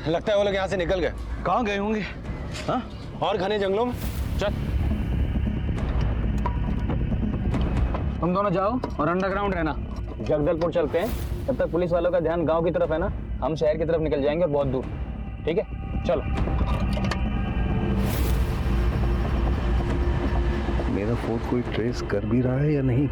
लगता है वो लोग यहाँ से निकल गए। कहाँ गए होंगे? हाँ? और घने जंगलों में। चल तुम दोनों जाओ और अंडरग्राउंड रहना। जगदलपुर चलते हैं, तब तक पुलिस वालों का ध्यान गांव की तरफ है ना, हम शहर की तरफ निकल जाएंगे और बहुत दूर। ठीक है, चलो। मेरा फोन कोई ट्रेस कर भी रहा है या नहीं?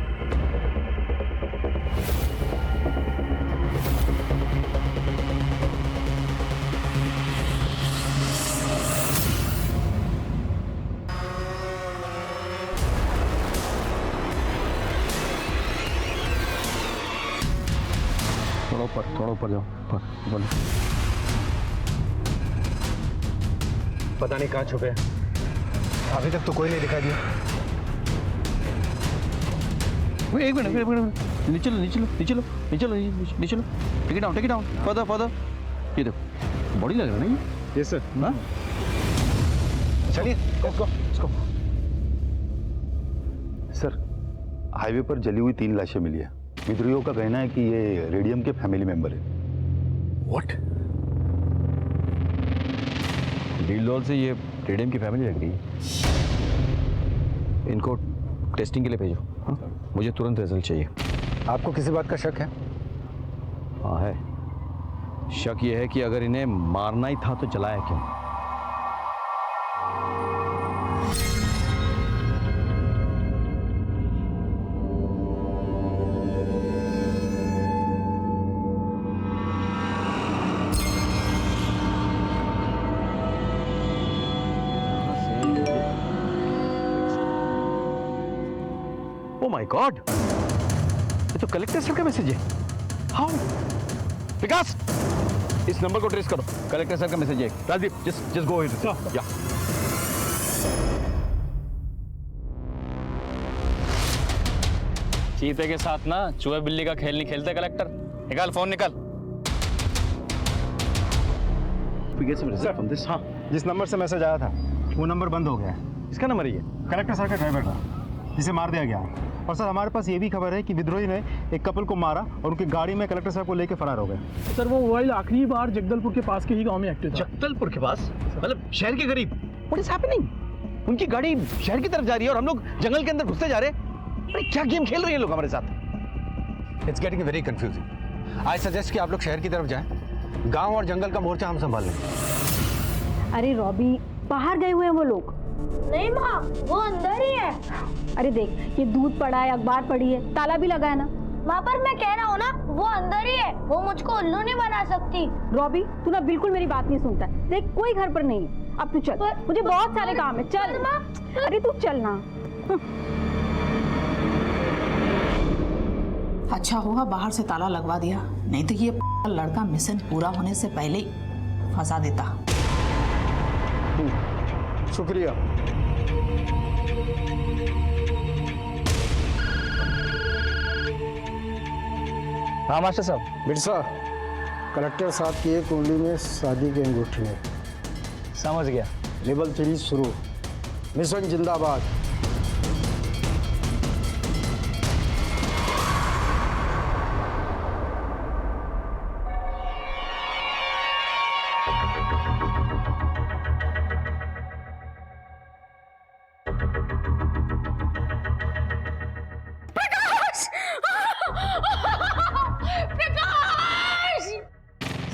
थोड़ा ऊपर जाओ, ऊपर। पता नहीं कहाँ छुपे हैं। अभी तक तो कोई नहीं दिखाई दिया। एक मिनट, नीचे लो। Take it down, further. ये देखो, बॉडी लग रहा है ना ये? Yes sir. हाँ? चलिए, let's go। सर, हाईवे पर जली हुई 3 लाशें मिली है। विद्रोहियों का कहना है कि ये रेडियम के फैमिली मेंबर है। What? डील से ये रेडियम की फैमिली लग रही है। इनको टेस्टिंग के लिए भेजो। हाँ? मुझे तुरंत रिजल्ट चाहिए। आपको किसी बात का शक है? हाँ है। शक ये है कि अगर इन्हें मारना ही था तो जलाया क्यों? Oh my God! ये तो कलेक्टर सर का मैसेज है। हाउ? विकास, इस नंबर को ट्रेस करो। कलेक्टर सर का मैसेज है। Rajdeep, just go ahead. या। चीते के साथ ना चूहे बिल्ली का खेल नहीं खेलते कलेक्टर। निकाल फोन निकाल। हाँ, जिस नंबर से मैसेज आया था वो नंबर बंद हो गया है। इसका नंबर ही है। कलेक्टर सर का ड्राइवर था, जिसे मार दिया गया है। और सर हमारे पास ये भी खबर है कि विद्रोही ने एक कपल को मारा और उनकी गाड़ी में कलेक्टर साहब को लेकर फरार हो गए। सर वो मोबाइल आखिरी बार जगदलपुर के पास के ही गांव में एक्टिव था। जगदलपुर के पास? मतलब शहर के करीब? What is happening? उनकी गाड़ी शहर की तरफ जा रही है और हम लोग जंगल के अंदर घुसते जा रहे हैं। अरे क्या गेम खेल रहे हैं लोग हमारे साथ? It's getting very confusing. I suggest कि आप लोग शहर की तरफ जाएं। गांव और जंगल का मोर्चा हम संभाल लेंगे। अरे रॉबी, बाहर गए हुए हैं वो लोग। नहीं माँ, वो अंदर ही है। अरे देख, ये दूध पड़ा है, अखबार पड़ी है, ताला भी लगा है ना। माँ पर मैं कह रहा हूँ ना, वो अंदर ही है। वो मुझको उल्लू नहीं बना सकती। रॉबी, तू ना बिल्कुल मेरी बात नहीं सुनता है। देख, कोई घर पर नहीं है। अब तू चल, मुझे बहुत सारे काम है। चल माँ। अरे तू चल ना। अच्छा हुआ बाहर से ताला लगवा दिया, नहीं तो ये लड़का मिशन पूरा होने से पहले ही फंसा देता। शुक्रिया। हाँ मास्टर साहब। बिरसा, कलेक्टर साहब की एक उंगली में शादी की अंगूठी है। समझ गया। लेवल 3 शुरू। मिशन जिंदाबाद।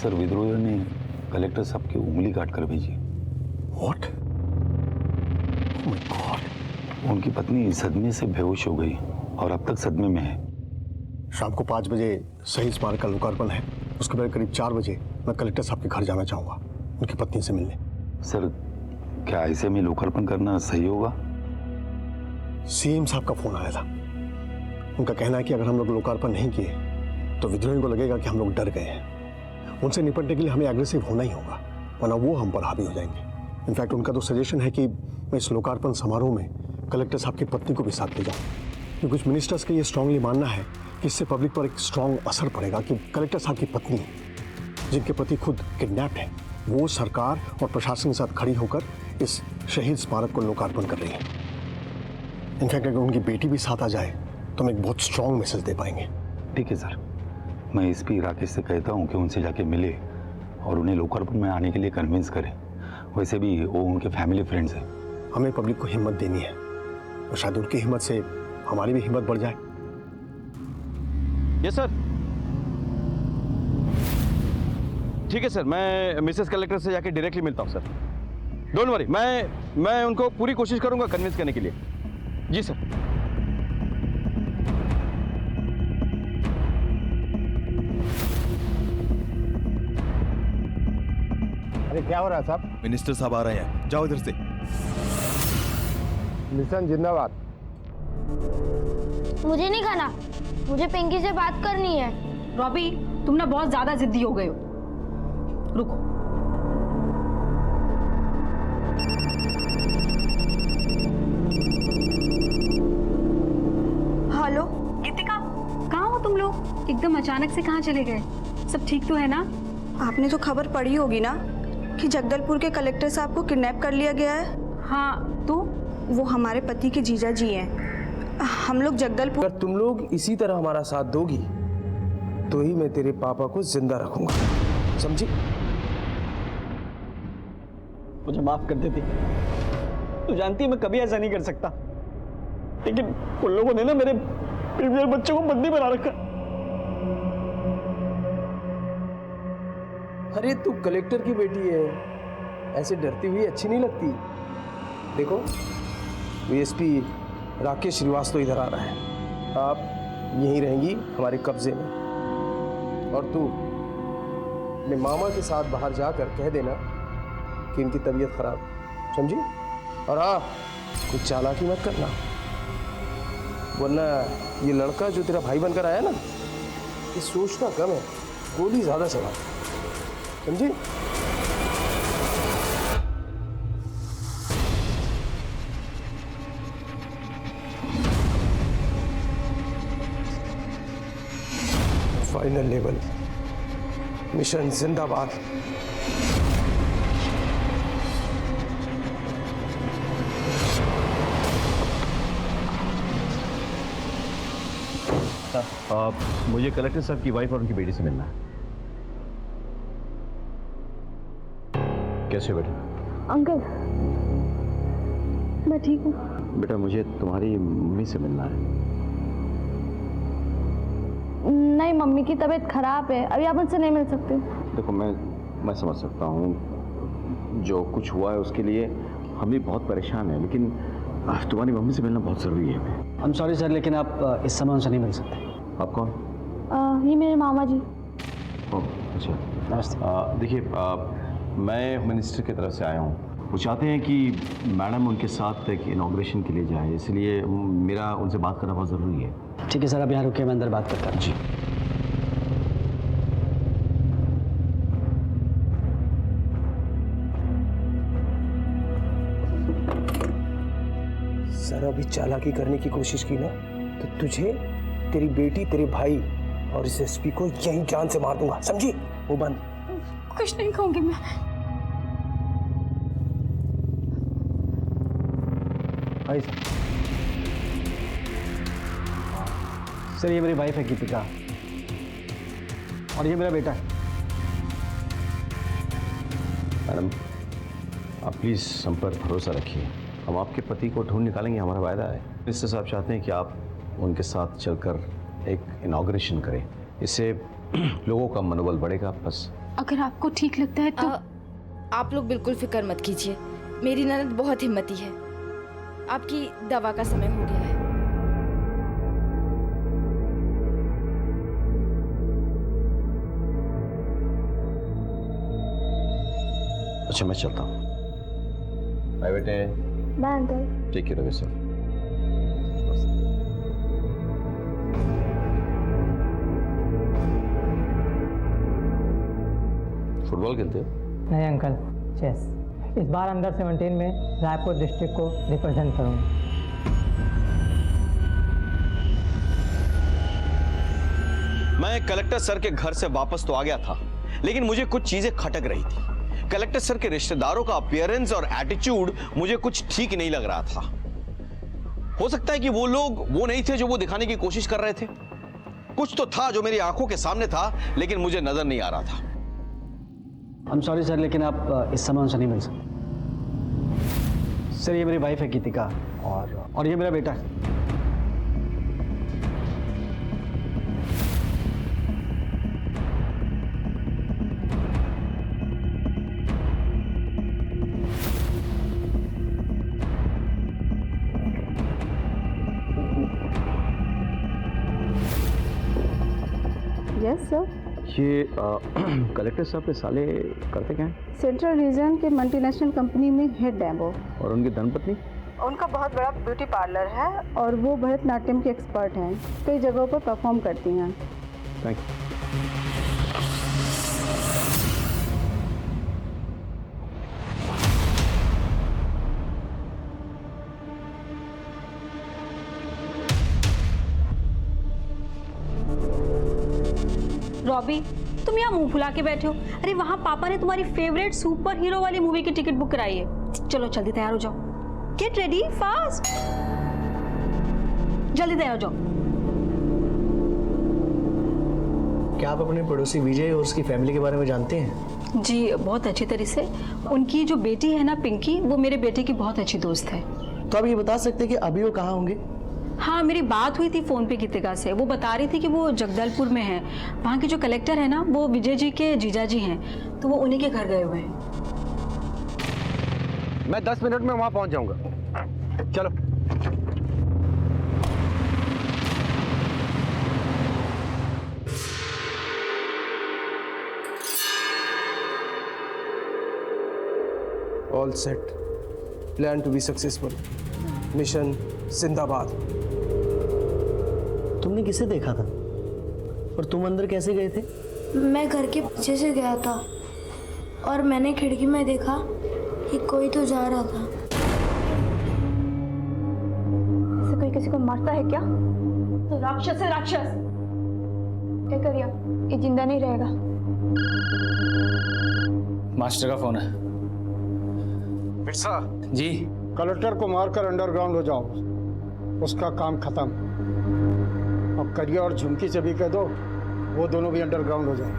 सर, विद्रोहियों ने कलेक्टर साहब की उंगली काट कर भेजी। What? Oh my God! उनकी पत्नी सदमे से बेहोश हो गई और अब तक सदमे में है। शाम को 5 बजे शहीद स्मारक का लोकार्पण है। उसके बाद करीब 4 बजे मैं कलेक्टर साहब के घर जाना चाहूँगा उनकी पत्नी से मिलने। सर, क्या ऐसे में लोकार्पण करना सही होगा? सीएम साहब का फोन आया था। उनका कहना है कि अगर हम लोग लोकार्पण नहीं किए तो विद्रोहियों को लगेगा कि हम लोग डर गए हैं। उनसे निपटने के लिए हमें एग्रेसिव होना ही होगा, वरना वो हम पर हावी हो जाएंगे। इनफैक्ट उनका तो सजेशन है कि मैं इस लोकार्पण समारोह में कलेक्टर साहब की पत्नी को भी साथ ले जाऊं। कुछ मिनिस्टर्स का ये स्ट्रांगली मानना है कि इससे पब्लिक पर एक स्ट्रांग असर पड़ेगा कि कलेक्टर साहब की पत्नी, जिनके पति खुद किडनैप्ड है, वो सरकार और प्रशासन के साथ खड़ी होकर इस शहीद स्मारक को लोकार्पण कर रही है। इनफैक्ट अगर उनकी बेटी भी साथ आ जाए तो हम एक बहुत स्ट्रांग मैसेज दे पाएंगे। ठीक है सर, मैं एसपी राकेश से कहता हूँ कि उनसे जाके मिले और उन्हें लोकार्पण में आने के लिए कन्विंस करें। वैसे भी वो उनके फैमिली फ्रेंड्स हैं। हमें पब्लिक को हिम्मत देनी है और शायद उनकी हिम्मत से हमारी भी हिम्मत बढ़ जाए। Yes sir. ठीक है सर, मैं मिसेस कलेक्टर से जाके डायरेक्टली मिलता हूँ सर। डोंट वरी, मैं उनको पूरी कोशिश करूंगा कन्विंस करने के लिए। जी सर। अरे क्या हो रहा है साहब? मिनिस्टर साहब आ रहे हैं, जाओ इधर से। मिशन जिंदाबाद। मुझे नहीं खाना, मुझे पिंकी से बात करनी है। रॉबी, तुम ना बहुत ज्यादा जिद्दी हो गए हो। रुको। हेलो गीतिका, कहाँ हो तुम लोग? एकदम अचानक से कहाँ चले गए? सब ठीक तो है ना? आपने तो खबर पढ़ी होगी ना कि जगदलपुर के कलेक्टर साहब को किडनैप कर लिया गया है। हाँ, तो वो हमारे पति के जीजा जी हैं। हम लोग जगदलपुर। अगर तुम लोग इसी तरह हमारा साथ दोगी तो ही मैं तेरे पापा को जिंदा रखूंगा, समझी? मुझे माफ कर देती। तू जानती है मैं कभी ऐसा नहीं कर सकता, लेकिन उन लोगों ने ना मेरे बच्चों को बंदी बना रखा। अरे तू कलेक्टर की बेटी है, ऐसे डरती हुई अच्छी नहीं लगती। देखो, डीएसपी राकेश श्रीवास्तव इधर आ रहा है। आप यहीं रहेंगी हमारे कब्जे में, और तू अपने मामा के साथ बाहर जाकर कह देना कि इनकी तबीयत खराब, समझी? और हाँ, कुछ चालाकी मत करना, वरना ये लड़का जो तेरा भाई बनकर आया ना, ये सोचना कम है, गोली ज्यादा चला, समझी? फाइनल लेवल मिशन जिंदाबाद। मुझे कलेक्टर साहब की वाइफ और उनकी बेटी से मिलना है। कैसे हो बेटा? अंकल, मैं ठीक हूँ। बेटा मुझे तुम्हारी मम्मी से मिलना है। नहीं, मम्मी की तबीयत खराब है, अभी आप उनसे नहीं मिल सकते। देखो मैं समझ सकता हूँ, जो कुछ हुआ है उसके लिए हम भी बहुत परेशान हैं, लेकिन तुम्हारी मम्मी से मिलना बहुत ज़रूरी है। आई एम सॉरी सर, लेकिन आप इस समय उनसे नहीं मिल सकते। आप कौन? ये मेरे मामा जी। ओह अच्छा, नमस्ते। देखिए मैं होम मिनिस्टर की तरफ से आया हूँ। वो चाहते हैं कि मैडम उनके साथ एक इनॉग्रेशन के लिए जाए, इसलिए मेरा उनसे बात करना बहुत ज़रूरी है। ठीक है सर, आप यहाँ रुकिए, मैं अंदर बात करता हूँ। जी। सर अभी चालाकी करने की कोशिश की ना तो तुझे, तेरी बेटी, तेरे भाई और इस एसपी को यहीं जान से मार दूंगा, समझी? वो बंद। कुछ नहीं कहूंगी मैं। सर ये मेरी वाइफ है गीतिका, और ये मेरा बेटा है। मैडम आप प्लीज़ हम पर भरोसा रखिए, हम आपके पति को ढूंढ निकालेंगे, हमारा वायदा है। मिनिस्टर साहब चाहते हैं कि आप उनके साथ चलकर एक इनॉग्रेशन करें, इससे लोगों का मनोबल बढ़ेगा। बस अगर आपको ठीक लगता है तो आप लोग बिल्कुल फिक्र मत कीजिए, मेरी ननद बहुत हिम्मती है। आपकी दवा का समय हो गया है। अच्छा मैं चलता हूँ। बाय बेटे। Bye uncle. Take care of yourself. Football खेलते हो? नहीं अंकल, चेस। इस बार अंडर 17 में रायपुर डिस्ट्रिक्ट को रिप्रेजेंट करूंगा। मैं कलेक्टर सर के घर से वापस तो आ गया था, लेकिन मुझे कुछ चीजें खटक रही थी। कलेक्टर सर के रिश्तेदारों का अपीयरेंस और एटीट्यूड मुझे कुछ ठीक नहीं लग रहा था। हो सकता है कि वो लोग वो नहीं थे जो वो दिखाने की कोशिश कर रहे थे। कुछ तो था जो मेरी आंखों के सामने था, लेकिन मुझे नजर नहीं आ रहा था। I'm sorry सर, लेकिन आप इस समय उनसे नहीं मिल सकते। सर ये मेरी वाइफ है गीतिका, और ये मेरा बेटा है। Yes sir. ये कलेक्टर साहब के साले करते क्या हैं? सेंट्रल रीजन के मल्टीनेशनल कंपनी में हेड है वो। और उनकी धर्मपत्नी? उनका बहुत बड़ा ब्यूटी पार्लर है और वो भरतनाट्यम के एक्सपर्ट हैं, कई जगहों पर परफॉर्म करती हैं। Thank you. रॉबी, तुम यहाँ मुंह फुला के बैठे हो। अरे वहाँ पापा ने तुम्हारी फेवरेट सुपर हीरो वाली मूवी की टिकट बुक कराई है। चलो जल्दी तैयार हो जाओ। गेट रेडी फास्ट, जल्दी तैयार हो जाओ। क्या आप अपने पड़ोसी विजय और उसकी फैमिली के बारे में जानते हैं? जी बहुत अच्छी तरह से। उनकी जो बेटी है ना पिंकी, वो मेरे बेटे की बहुत अच्छी दोस्त है। तो आप ये बता सकते हैं कि अभी वो कहाँ होंगे? हाँ, मेरी बात हुई थी फ़ोन पे गीतिका से। वो बता रही थी कि वो जगदलपुर में है। वहाँ के जो कलेक्टर है ना, वो विजय जी के जीजा जी हैं, तो वो उन्हीं के घर गए हुए हैं। मैं 10 मिनट में वहाँ पहुँच जाऊँगा। चलो। All set, plan to be successful, mission जिंदाबाद। तुमने किसे देखा था और तुम अंदर कैसे गए थे? मैं घर के पीछे से गया था और मैंने खिड़की में देखा कि कोई तो जा रहा था। ऐसे कोई किसी को मारता है क्या? तो राक्षस है राक्षस। क्या करिए, ये जिंदा नहीं रहेगा। मास्टर का फोन है। बिरसा जी। कलेक्टर को मारकर अंडरग्राउंड हो जाओ, उसका काम खत्म। अब करिया और झुमकी से भी कह दो, वो दोनों भी अंडरग्राउंड हो जाए।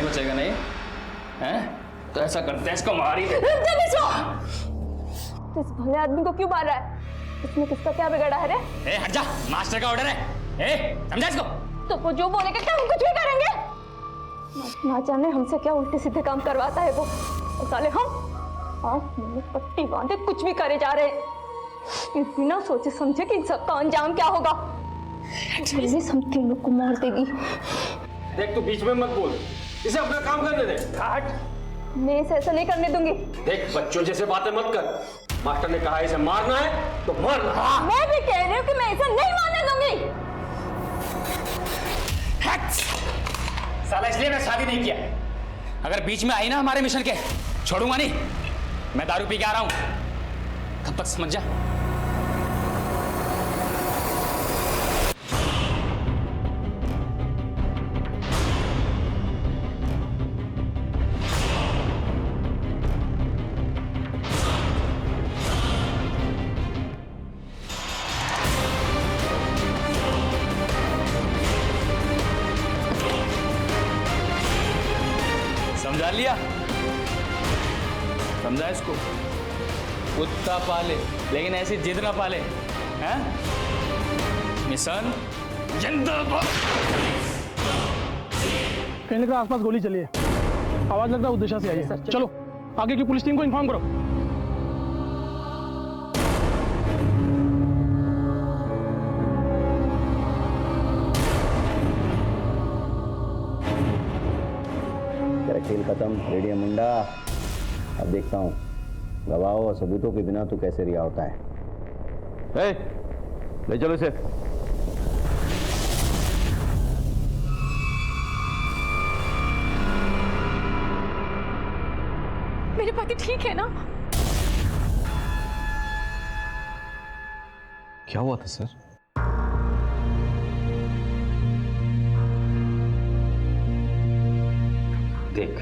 बचेगा नहीं हैं? तो ऐसा करते हैं, इसको मार ही दे। तो इस भले आदमी को क्यों मार रहा है? इसने किसका क्या बिगाड़ा है रे? ए हट जा, मास्टर का ऑर्डर है। ए समझा इसको? तो वो जो बोलेगा क्या हम कुछ भी करेंगे? ना जाने हमसे क्या उल्टे सीधे काम करवाता है वो। और साले हम पट्टी बांधे कुछ भी करे जा रहे हैं, बिना सोचे समझे कि इन सबका अंजाम क्या होगा। हम तीन लोग को मार देगी। देख तू बीच में मत बोल, इसे अपना काम करने दे। हट। मैं इसे ऐसा नहीं करने दूंगी। देख बच्चों जैसे बातें मत कर। मास्टर ने कहा इसे मारना है तो मारना। मैं भी कह रही हूँ कि मैं इसे नहीं मारने दूंगी। साला इसलिए मैं शादी नहीं किया। अगर बीच में आई ना हमारे मिशन के, छोड़ूंगा नहीं। मैं दारू पी के आ रहा हूं, तब तक समझ जा। समझा लिया? समझा इसको? कुत्ता पाले लेकिन ऐसी जिद ना पाले हैं? मिशन जिंदाबाद। कहने का आसपास गोली चली है, आवाज लगता है उस दिशा से आई है। चलो आगे की पुलिस टीम को इन्फॉर्म करो। तेरा खेल खत्म रेडियम मुंडा। अब देखता हूँ गवाहों और सबूतों के बिना तू कैसे रिहा होता है। ले चलो इसे। मेरे पति ठीक है ना? क्या हुआ था सर? देख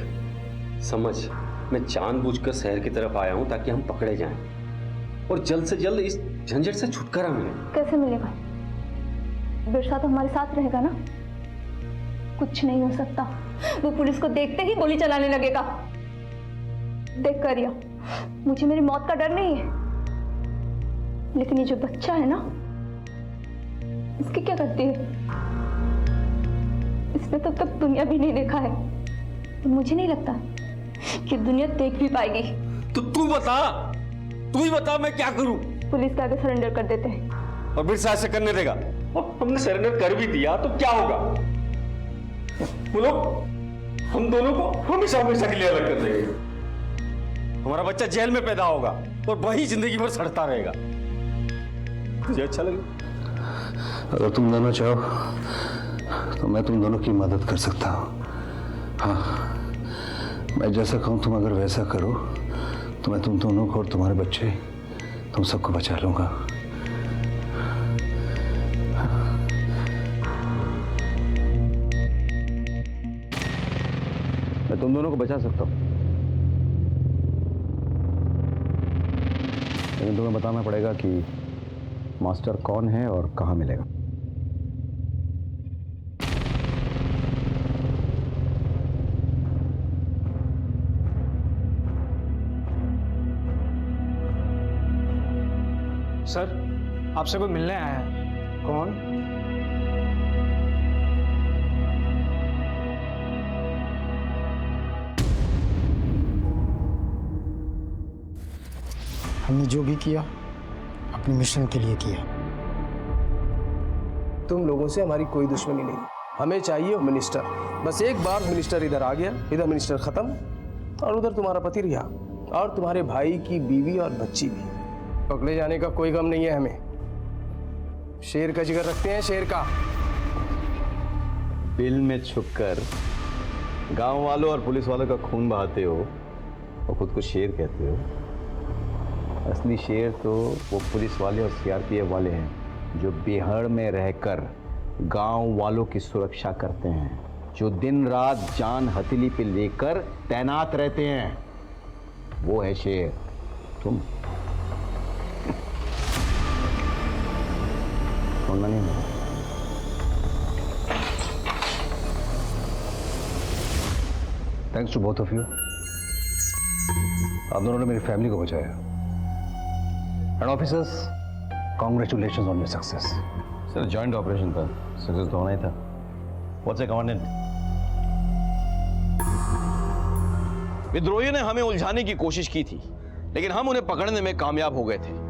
समझ, मैं जानबूझकर शहर की तरफ आया हूं ताकि हम पकड़े जाएं और जल्द से जल्द इस झंझट से छुटकारा मिले। कैसे मिलेगा? बिरसा तो हमारे साथ रहेगा ना? कुछ नहीं हो सकता, वो पुलिस को देखते ही गोली चलाने लगेगा। देख करिया, मुझे मेरी मौत का डर नहीं है, लेकिन ये जो बच्चा है ना, इसकी क्या गलती है? इसने तो तब दुनिया भी नहीं देखा है, तो मुझे नहीं लगता कि दुनिया देख भी पाएगी। तो तू बता, तू ही बता मैं क्या करूं? पुलिस के आगे सरेंडर कर देते हैं। और बिरसा ऐसे करने देगा? और हमने सरेंडर कर भी दिया तो क्या होगा? वो लोग हम दोनों को हमेशा हमेशा के लिए अलग कर देंगे। हमारा बच्चा जेल में पैदा होगा और वही जिंदगी भर सड़ता रहेगा। तुझे अच्छा लगे? अगर तुम दोनों चाहो तो मैं तुम दोनों की मदद कर सकता हूँ। हाँ, मैं जैसा कहूँ तुम अगर वैसा करो तो मैं तुम दोनों को और तुम्हारे बच्चे, तुम सबको बचा लूंगा। मैं तुम दोनों को बचा सकता हूँ, लेकिन तुम्हें बताना पड़ेगा कि मास्टर कौन है और कहाँ मिलेगा। सर, आपसे कोई मिलने आया है। कौन? हमने जो भी किया अपने मिशन के लिए किया। तुम लोगों से हमारी कोई दुश्मनी नहीं, हमें चाहिए मिनिस्टर। बस एक बार मिनिस्टर इधर आ गया, इधर मिनिस्टर खत्म और उधर तुम्हारा पति रिहा और तुम्हारे भाई की बीवी और बच्ची भी। पकड़े जाने का कोई गम नहीं है हमें। शेर का जिगर रखते हैं, शेर का। बिल में छुपकर गांव वालों और पुलिस वालों का खून बहाते हो और खुद को शेर कहते हो। असली शेर तो वो पुलिस वाले और सीआरपीएफ वाले हैं जो बिहार में रहकर गांव वालों की सुरक्षा करते हैं, जो दिन रात जान हथेली पे लेकर तैनात रहते हैं। वो है शेर। तुम छोड़ना नहीं है। Thanks to both of you. आप दोनों ने मेरी फैमिली को बचाया। And officers, congratulations on your success. Sir, joint operation था, सक्सेस तो होना ही था। What's a commandant? विद्रोहियों ने हमें उलझाने की कोशिश की थी, लेकिन हम उन्हें पकड़ने में कामयाब हो गए थे।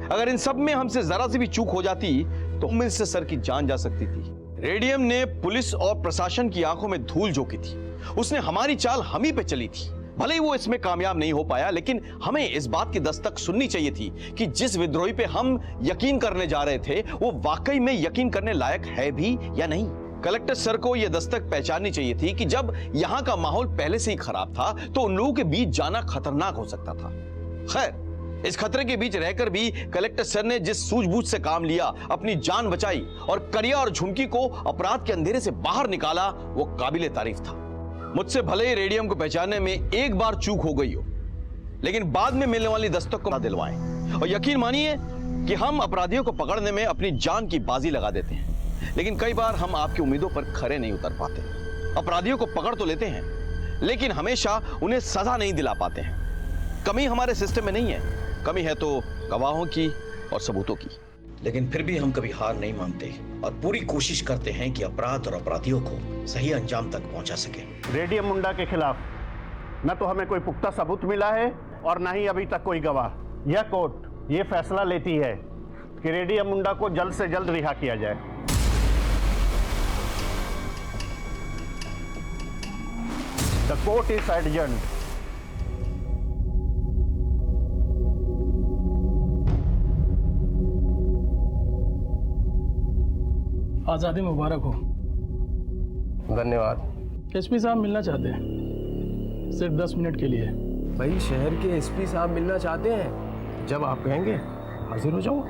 अगर इन सब में हमसे जरा सी भी चूक हो जाती तो मिनिस्टर सर की जान जा सकती थी। रेडियम ने पुलिस और प्रशासन की आंखों में धूल झोंकी थी। उसने हमारी चाल हम ही पे चली थी। भले ही वो इसमें कामयाब नहीं हो पाया, लेकिन हमें इस बात की दस्तक सुननी चाहिए थी कि जिस विद्रोही पे हम यकीन करने जा रहे थे वो वाकई में यकीन करने लायक है भी या नहीं। कलेक्टर सर को यह दस्तक पहचाननी चाहिए थी कि जब यहां का माहौल पहले से ही खराब था तो उन लोगों के बीच जाना खतरनाक हो सकता था। खैर, इस खतरे के बीच रहकर भी कलेक्टर सर ने जिस सूझबूझ से काम लिया, अपनी जान बचाई और करिया और झुमकी को अपराध के अंधेरे से बाहर निकाला, वो काबिले तारीफ था। मुझसे भले ही रेडियम को पहचानने में एक बार चूक हो गई हो, लेकिन बाद में मिलने वाली दस्तक को ना दिलवाएं। और यकीन मानिए कि हम अपराधियों को पकड़ने में अपनी जान की बाजी लगा देते हैं, लेकिन कई बार हम आपकी उम्मीदों पर खरे नहीं उतर पाते। अपराधियों को पकड़ तो लेते हैं, लेकिन हमेशा उन्हें सजा नहीं दिला पाते हैं। कमी हमारे सिस्टम में नहीं है, कमी है तो गवाहों की और सबूतों की। लेकिन फिर भी हम कभी हार नहीं मानते और पूरी कोशिश करते हैं कि अपराध और अपराधियों को सही अंजाम तक पहुंचा सके। रेडियम मुंडा के खिलाफ न तो हमें कोई पुख्ता सबूत मिला है और न ही अभी तक कोई गवाह। यह कोर्ट ये फैसला लेती है कि रेडियम मुंडा को जल्द से जल्द रिहा किया जाए। The court is adjourned. आज़ादी मुबारक हो। धन्यवाद। एसपी साहब मिलना चाहते हैं, सिर्फ 10 मिनट के लिए। भाई शहर के एसपी साहब मिलना चाहते हैं, जब आप कहेंगे हाजिर हो जाऊँ।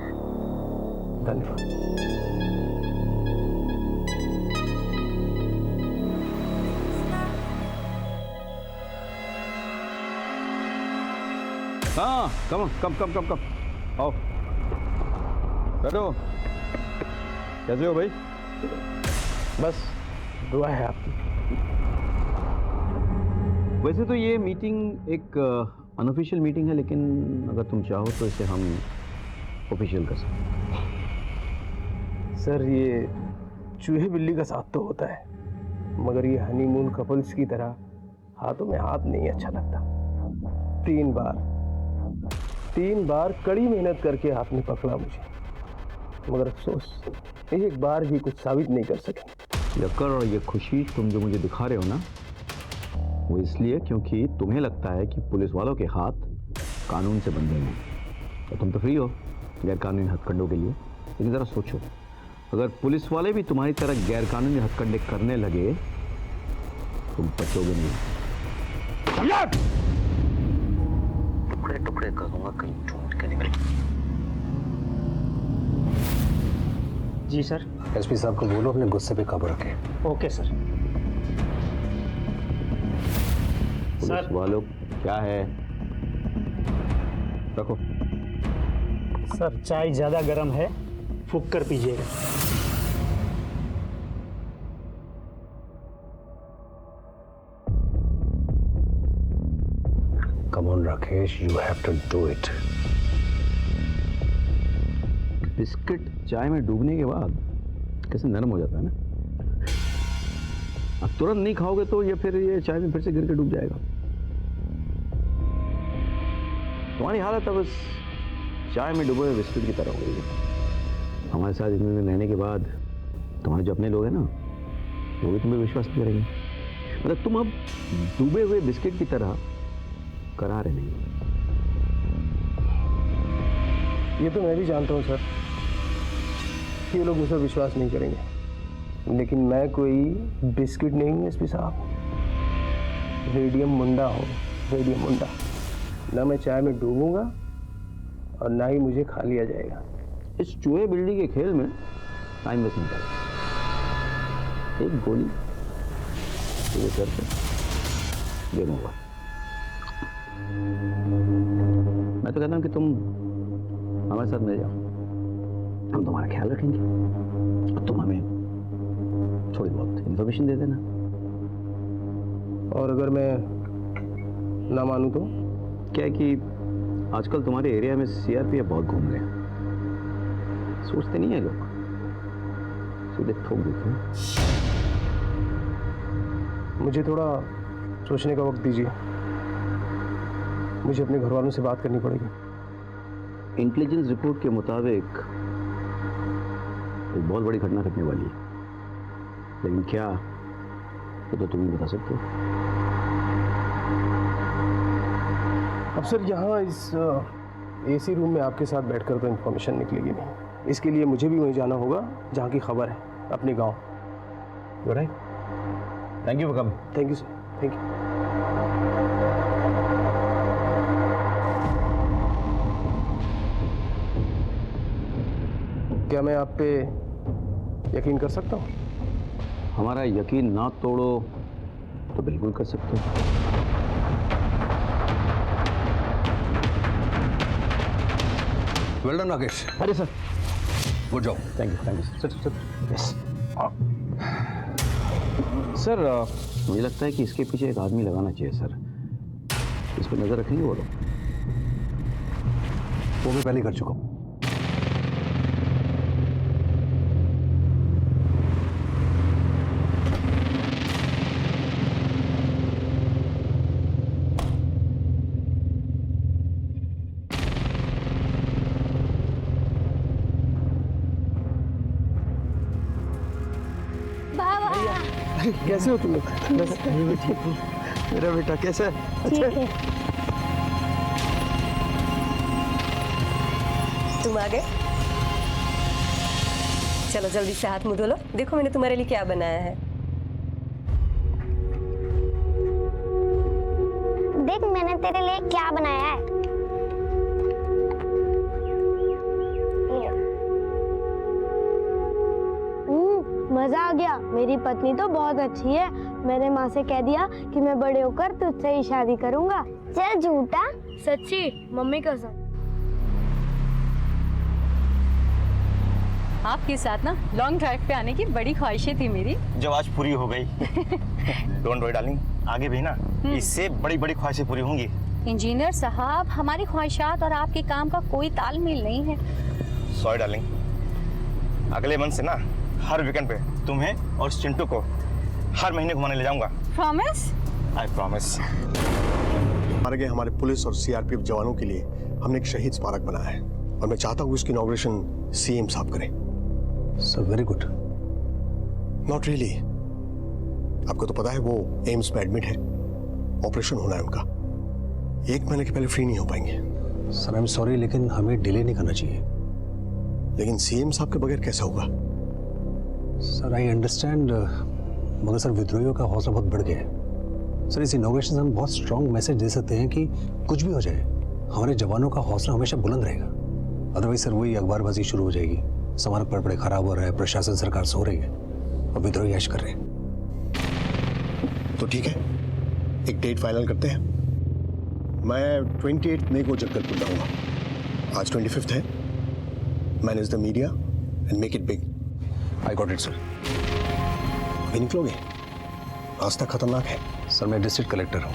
धन्यवाद। हाँ कम आओ बैठो। कैसे हो भाई? बस दुआ है आपकी। वैसे तो ये मीटिंग एक अनऑफिशियल मीटिंग है, लेकिन अगर तुम चाहो तो इसे हम ऑफिशियल कर सकते हैं। सर ये चूहे बिल्ली का साथ तो होता है, मगर ये हनीमून कपल्स की तरह हाथों में हाथ नहीं अच्छा लगता। 3 बार कड़ी मेहनत करके आपने पकड़ा मुझे, मगर अफसोस एक बार भी कुछ साबित नहीं कर सके। यक्कर, और ये खुशी तुम जो मुझे दिखा रहे हो ना, वो इसलिए क्योंकि तुम्हें लगता है कि पुलिस वालों के हाथ कानून से बंधे हैं और तुम तो फ्री हो गैर कानूनी हथकंडों के लिए। लेकिन ज़रा सोचो, अगर पुलिस वाले भी तुम्हारी तरह गैर कानूनी हथकंडे करने लगे, तुम बचोगे नहीं। टुकड़े टुकड़े करूंगा, कहीं टूट के निकले। जी सर। एसपी साहब को बोलो अपने गुस्से पे काबू रखे। Okay sir. पुलिस वालों क्या है? रखो। सर चाय ज़्यादा गर्म है, फूंक कर पीजिएगा। Come on Rakesh, you have to do it. Biscuit चाय में डूबने के बाद कैसे नरम हो जाता है ना। अब तुरंत नहीं खाओगे तो ये चाय में फिर से गिर के डूब जाएगा। तुम्हारी हालत अब इस चाय में डूबे हुए बिस्किट की तरह हो गई है। हमारे साथ इतने दिन रहने के बाद तुम्हारे जो अपने लोग हैं ना, वो भी तुम्हें विश्वास नहीं करेंगे। मतलब तुम अब डूबे हुए बिस्किट की तरह करारे नहीं। ये तो मैं भी जानता हूँ सर, ये लोग मुझे विश्वास नहीं करेंगे, लेकिन मैं कोई बिस्किट नहीं हूँ एसपी साहब। रेडियम मुंडा हूँ, रेडियम मुंडा। ना मैं चाय में डूबूंगा और ना ही मुझे खा लिया जाएगा। इस चूहे बिल्ली के खेल में टाइम वेस्ट नहीं करेगा। एक गोली तेरे सर पे गेम ओवर। मैं तो कहता हूँ कि तुम हमारे साथ मिल जाओ, हम तुम्हारा ख्याल रखेंगे और तुम हमें थोड़ी बहुत इन्फॉर्मेशन दे देना। और अगर मैं ना मानूं तो? क्या है कि आजकल तुम्हारे एरिया में सीआरपीएफ बहुत घूम रहे हैं। सोचते नहीं है लोग, सीधे ठोक देते हैं। मुझे थोड़ा सोचने का वक्त दीजिए, मुझे अपने घर वालों से बात करनी पड़ेगी। इंटेलिजेंस रिपोर्ट के मुताबिक एक बहुत बड़ी घटना घटने वाली है, लेकिन क्या वो तो तुम ही बता सकते हो। अब सर यहाँ इस एसी रूम में आपके साथ बैठकर तो इन्फॉर्मेशन निकलेगी नहीं। इसके लिए मुझे भी वहीं जाना होगा जहाँ की खबर है, अपने गांव। Right. Thank you for coming. Thank you sir, thank you. क्या मैं आप पे यकीन कर सकता हूँ? हमारा यकीन ना तोड़ो तो बिल्कुल कर सकते हो। Well done Rakesh. अरे sir, good job. Thank you sir. Yes sir, मुझे लगता है कि इसके पीछे एक आदमी लगाना चाहिए सर। इस पर नजर रखेंगे वो लोग? वो मैं पहले कर चुका हूँ। कैसे हो तुम लोग? मेरा बेटा कैसा है? अच्छा है? तुम आ गए? चलो जल्दी से हाथ मुंह धो लो। देखो मैंने तुम्हारे लिए क्या बनाया है। देख मैंने तेरे लिए क्या बनाया है। मजा आ गया। मेरी पत्नी तो बहुत अच्छी है। मैंने माँ से कह दिया कि मैं बड़े होकर तुझसे ही शादी करूंगा। चल झूठा? सच्ची मम्मी कसम। आपके साथ ना लॉन्ग ड्राइव पे आने की बड़ी ख्वाहिशें थी मेरी, जो आज पूरी हो गई। डोंट वरी डार्लिंग, आगे भी ना इससे बड़ी बड़ी ख्वाहिशें पूरी होंगी। इंजीनियर साहब, हमारी ख्वाहिशात और आपके काम का कोई तालमेल नहीं है। सॉरी डार्लिंग, अगले मंथ से ना हर वीकेंड पे तुम्हें और चिंटू को हर महीने घुमाने ले जाऊंगा। प्रॉमिस? I promise. मारे गए हमारे पुलिस और सीआरपीएफ जवानों के लिए हमने एक शहीद स्मारक बनाया है और मैं चाहता हूँ इसकी इनॉग्रेशन सीएम साहब करें। Sir very good. Not really. आपको तो पता है वो एम्स में एडमिट है, ऑपरेशन होना है उनका। 1 महीने के पहले फ्री नहीं हो पाएंगे। सर आई एम सॉरी, लेकिन हमें डिले नहीं करना चाहिए। लेकिन सीएम साहब के बगैर कैसा होगा? सर आई अंडरस्टैंड, मगर सर विद्रोहियों का हौसला बहुत बढ़ गया है। सर इस इनोवेशन से हम बहुत स्ट्रॉन्ग मैसेज दे सकते हैं कि कुछ भी हो जाए हमारे जवानों का हौसला हमेशा बुलंद रहेगा। अदरवाइज सर वही अखबारबाजी शुरू हो जाएगी, स्मारक पड़े पड़े खराब हो रहा है, प्रशासन सरकार सो रही है और विद्रोही ऐश कर रहे हैं। तो ठीक है, एक डेट फाइनल करते हैं। मैं 28 मई को जगदलपुर जाऊंगा। आज 25 है। Manage the media and make it big. I got it sir. अभी निकलोगे? रास्ता खतरनाक है। सर मैं डिस्ट्रिक्ट कलेक्टर हूँ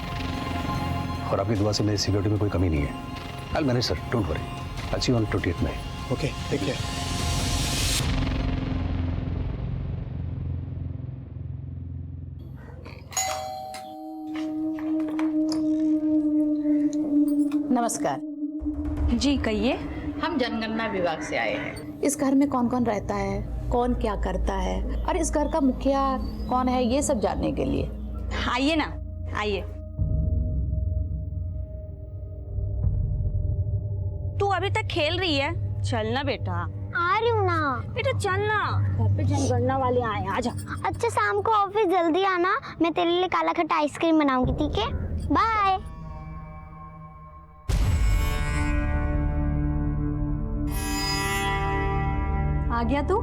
और आपकी दुआ से मेरी सिक्योरिटी में कोई कमी नहीं है। I manage sir, don't worry. I see you on 28 मई। Okay, take care. नमस्कार जी, कहिए। हम जनगणना विभाग से आए हैं। इस घर में कौन कौन रहता है, कौन क्या करता है और इस घर का मुखिया कौन है, ये सब जानने के लिए। आइए ना, आइए। तू अभी तक खेल रही है? चलना बेटा। आ रही हूँ ना। बेटा चलना, घर पे जनगणना वाले आए, आजा। अच्छा शाम को ऑफिस जल्दी आना, मैं तेरे लिए काला खट्टा आइसक्रीम बनाऊंगी, ठीक है? बाय। आ गया तू?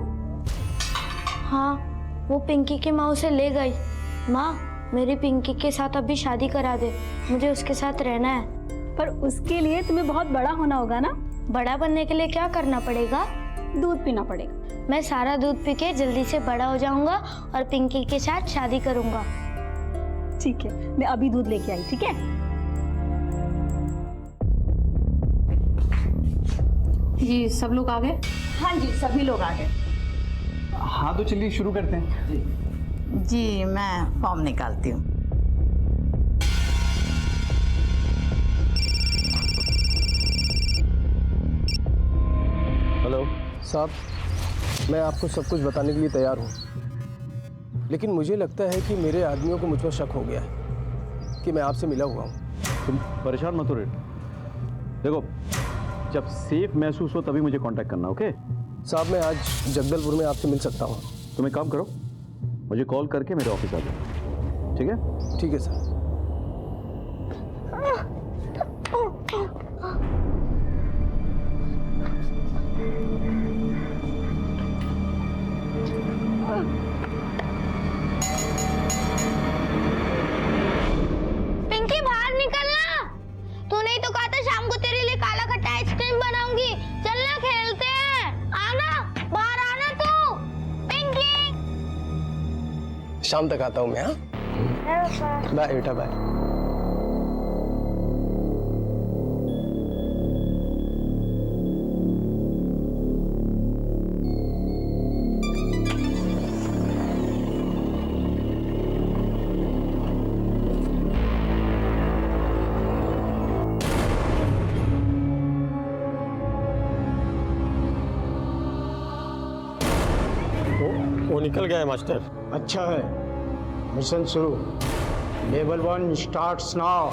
हाँ, वो पिंकी की माँ उसे ले गई। माँ, मेरी पिंकी के साथ अभी शादी करा दे, मुझे उसके साथ रहना है। पर उसके लिए तुम्हें बहुत बड़ा होना होगा ना? बड़ा बनने के लिए क्या करना पड़ेगा? दूध पीना पड़ेगा। मैं सारा दूध पी के जल्दी से बड़ा हो जाऊंगा और पिंकी के साथ शादी करूंगा। ठीक है, मैं अभी दूध लेके आई, ठीक है? जी सब लोग आ गए? हाँ जी, सभी लोग आ गए। हाँ तो चलिए शुरू करते हैं। जी मैं फॉर्म निकालती हूँ। हेलो साहब, मैं आपको सब कुछ बताने के लिए तैयार हूँ, लेकिन मुझे लगता है कि मेरे आदमियों को मुझ पर शक हो गया है कि मैं आपसे मिला हुआ हूँ। तुम परेशान मत हो रे। देखो, जब सेफ महसूस हो तभी मुझे कांटेक्ट करना, ओके? साहब मैं आज जगदलपुर में आपसे मिल सकता हूँ। तुम एक काम करो, मुझे कॉल करके मेरे ऑफिस आ जाओ, ठीक है? ठीक है सर। पिंकी बाहर निकलना। तूने ही तो कहा था शाम को तेरे लिए काला खट्टा आइसक्रीम बनाऊंगी। चलना खेलते हैं। आना, बाहर आना तू। पिंकी। शाम तक आता हूँ मैं। हाँ बाय बेटा, बाय। वो निकल गया है मास्टर। अच्छा है, मिशन शुरू। Level 1 starts now.